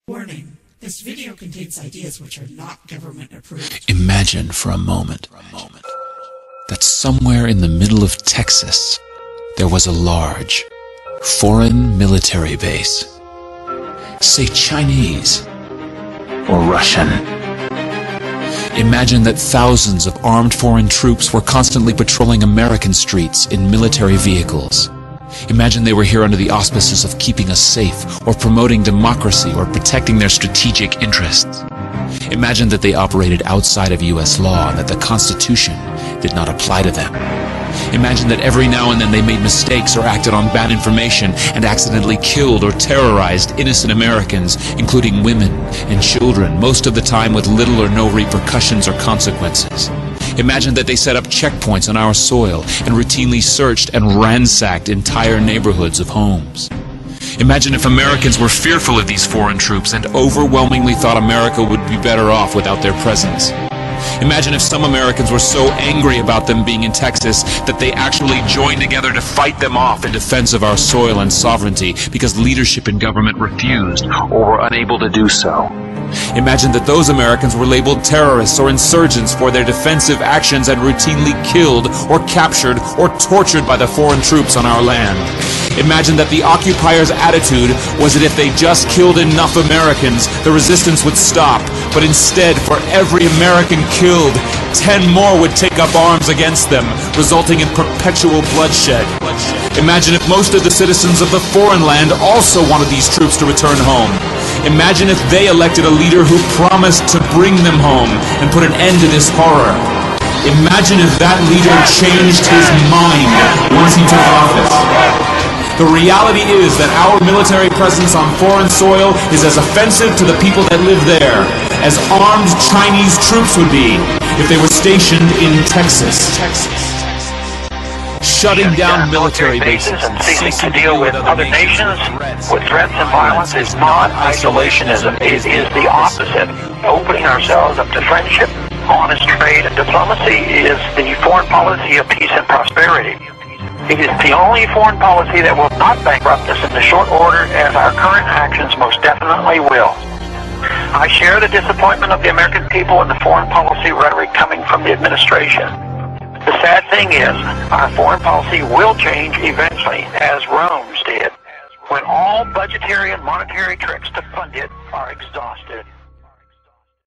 Warning, this video contains ideas which are not government approved. Imagine for a moment that somewhere in the middle of Texas there was a large foreign military base. Say Chinese or Russian. Imagine that thousands of armed foreign troops were constantly patrolling American streets in military vehicles. Imagine they were here under the auspices of keeping us safe, or promoting democracy, or protecting their strategic interests. Imagine that they operated outside of U.S. law and that the Constitution did not apply to them. Imagine that every now and then they made mistakes or acted on bad information and accidentally killed or terrorized innocent Americans, including women and children, most of the time with little or no repercussions or consequences. Imagine that they set up checkpoints on our soil and routinely searched and ransacked entire neighborhoods of homes. Imagine if Americans were fearful of these foreign troops and overwhelmingly thought America would be better off without their presence. Imagine if some Americans were so angry about them being in Texas that they actually joined together to fight them off in defense of our soil and sovereignty because leadership in government refused or were unable to do so. Imagine that those Americans were labeled terrorists or insurgents for their defensive actions and routinely killed or captured or tortured by the foreign troops on our land. Imagine that the occupiers' attitude was that if they just killed enough Americans, the resistance would stop, but instead, for every American killed, 10 more would take up arms against them, resulting in perpetual bloodshed. Imagine if most of the citizens of the foreign land also wanted these troops to return home. Imagine if they elected a leader who promised to bring them home and put an end to this horror. Imagine if that leader changed his mind once he took office. The reality is that our military presence on foreign soil is as offensive to the people that live there as armed Chinese troops would be if they were stationed in Texas. Shutting down military bases and ceasing to deal with other nations with threats and violence is not isolationism. It is the opposite. Opening ourselves up to friendship, honest trade, and diplomacy is the foreign policy of peace and prosperity. It is the only foreign policy that will not bankrupt us in the short order, as our current actions most definitely will. I share the disappointment of the American people in the foreign policy rhetoric coming from the administration. The sad thing is, our foreign policy will change eventually, as Rome's did, when all budgetary and monetary tricks to fund it are exhausted.